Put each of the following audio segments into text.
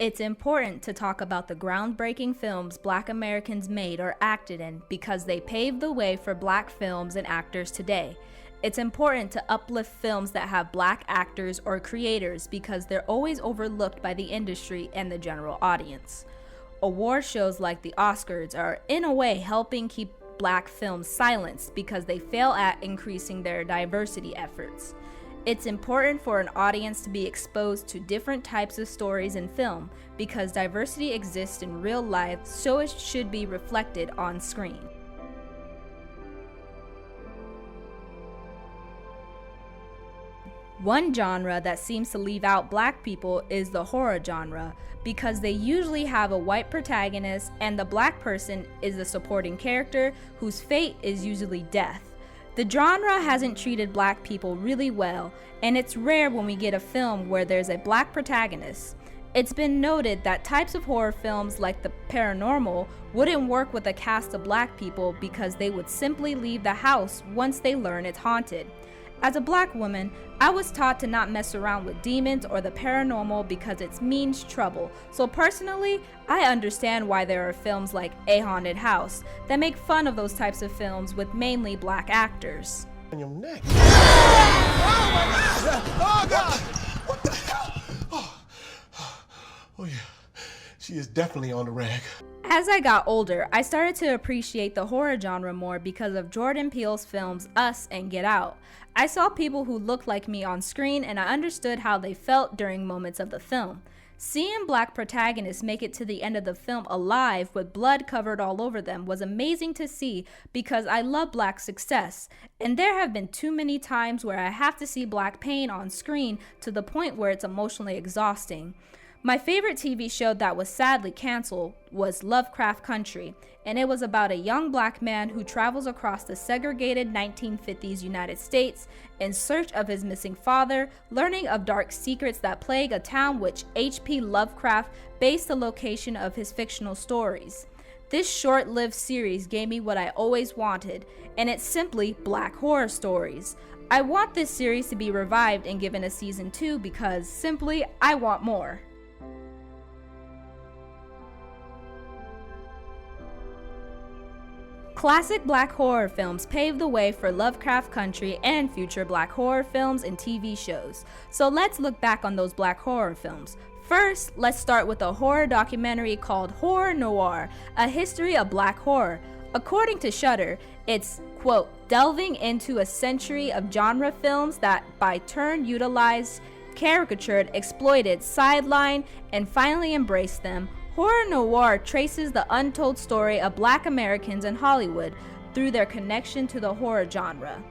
It's important to talk about the groundbreaking films Black Americans made or acted in because they paved the way for Black films and actors today. It's important to uplift films that have Black actors or creators because they're always overlooked by the industry and the general audience. Award shows like the Oscars are, in a way, helping keep Black films silenced because they fail at increasing their diversity efforts. It's important for an audience to be exposed to different types of stories in film because diversity exists in real life, so it should be reflected on screen. One genre that seems to leave out Black people is the horror genre because they usually have a white protagonist and the Black person is the supporting character whose fate is usually death. The genre hasn't treated Black people really well, and it's rare when we get a film where there's a Black protagonist. It's been noted that types of horror films like the paranormal wouldn't work with a cast of Black people because they would simply leave the house once they learn it's haunted. As a Black woman, I was taught to not mess around with demons or the paranormal because it means trouble. So personally, I understand why there are films like A Haunted House that make fun of those types of films with mainly Black actors. On your neck. Oh my God! Oh God! What the hell? Oh yeah, she is definitely on the rag. As I got older, I started to appreciate the horror genre more because of Jordan Peele's films Us and Get Out. I saw people who looked like me on screen and I understood how they felt during moments of the film. Seeing Black protagonists make it to the end of the film alive with blood covered all over them was amazing to see because I love Black success, and there have been too many times where I have to see Black pain on screen to the point where it's emotionally exhausting. My favorite TV show that was sadly canceled was Lovecraft Country, and it was about a young Black man who travels across the segregated 1950s United States in search of his missing father, learning of dark secrets that plague a town which H.P. Lovecraft based the location of his fictional stories. This short-lived series gave me what I always wanted, and it's simply Black horror stories. I want this series to be revived and given a season 2 because simply I want more. Classic Black horror films paved the way for Lovecraft Country and future Black horror films and TV shows. So let's look back on those Black horror films. First, let's start with a horror documentary called Horror Noir, a history of Black horror. According to Shudder, it's, quote, delving into a century of genre films that by turn utilized, caricatured, exploited, sidelined, and finally embraced them. Horror Noir traces the untold story of Black Americans in Hollywood through their connection to the horror genre.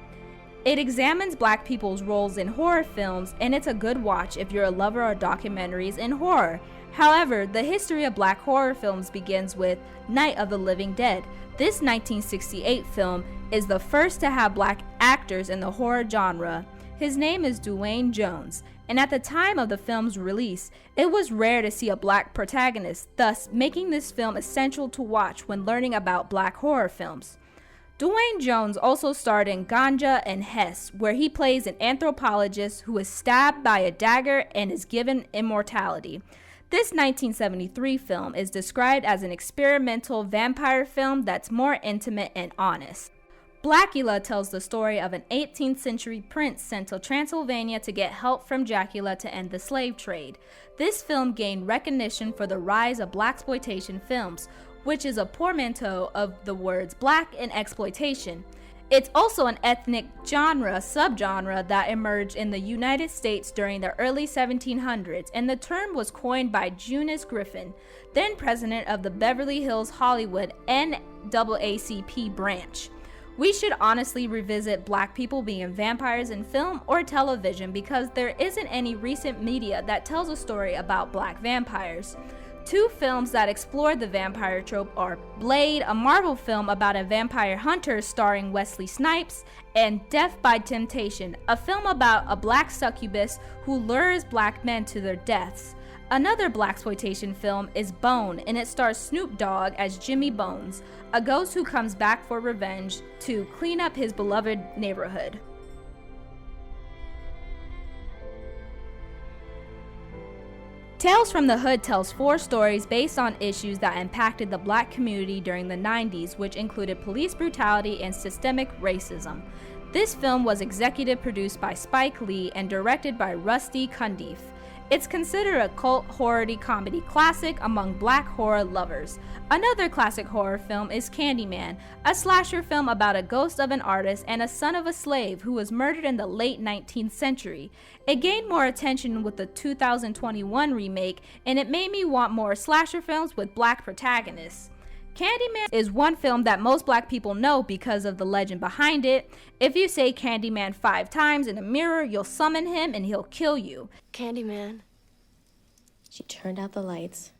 It examines Black people's roles in horror films, and it's a good watch if you're a lover of documentaries in horror. However, the history of Black horror films begins with Night of the Living Dead. This 1968 film is the first to have Black actors in the horror genre. His name is Duane Jones, and at the time of the film's release, it was rare to see a Black protagonist, thus making this film essential to watch when learning about Black horror films. Duane Jones also starred in Ganja and Hess, where he plays an anthropologist who is stabbed by a dagger and is given immortality. This 1973 film is described as an experimental vampire film that's more intimate and honest. Blackula tells the story of an 18th century prince sent to Transylvania to get help from Dracula to end the slave trade. This film gained recognition for the rise of blaxploitation films, which is a portmanteau of the words black and exploitation. It's also an ethnic subgenre that emerged in the United States during the early 1700s, and the term was coined by Eunice Griffin, then president of the Beverly Hills Hollywood NAACP branch. We should honestly revisit black people being vampires in film or television because there isn't any recent media that tells a story about black vampires. Two films that explore the vampire trope are Blade, a Marvel film about a vampire hunter starring Wesley Snipes, and Death by Temptation, a film about a black succubus who lures black men to their deaths. Another blaxploitation film is Bone, and it stars Snoop Dogg as Jimmy Bones, a ghost who comes back for revenge to clean up his beloved neighborhood. Tales from the Hood tells 4 stories based on issues that impacted the black community during the 90s, which included police brutality and systemic racism. This film was executive produced by Spike Lee and directed by Rusty Cundiff. It's considered a cult horror comedy classic among black horror lovers. Another classic horror film is Candyman, a slasher film about a ghost of an artist and a son of a slave who was murdered in the late 19th century. It gained more attention with the 2021 remake, and it made me want more slasher films with black protagonists. Candyman is one film that most black people know because of the legend behind it. If you say Candyman 5 times in a mirror, you'll summon him and he'll kill you. Candyman. She turned out the lights.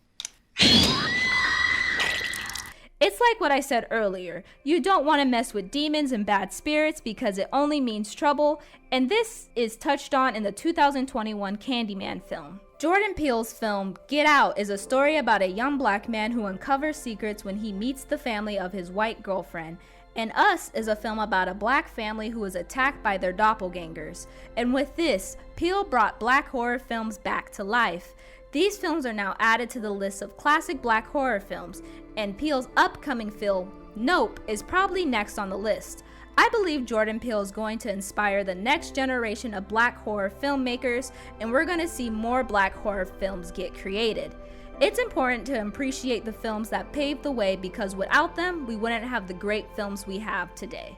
It's like what I said earlier. You don't want to mess with demons and bad spirits because it only means trouble, and this is touched on in the 2021 Candyman film. Jordan Peele's film Get Out is a story about a young black man who uncovers secrets when he meets the family of his white girlfriend. And Us is a film about a black family who is attacked by their doppelgangers. And with this, Peele brought black horror films back to life. These films are now added to the list of classic black horror films, and Peele's upcoming film, Nope, is probably next on the list. I believe Jordan Peele is going to inspire the next generation of black horror filmmakers, and we're going to see more black horror films get created. It's important to appreciate the films that paved the way because without them, we wouldn't have the great films we have today.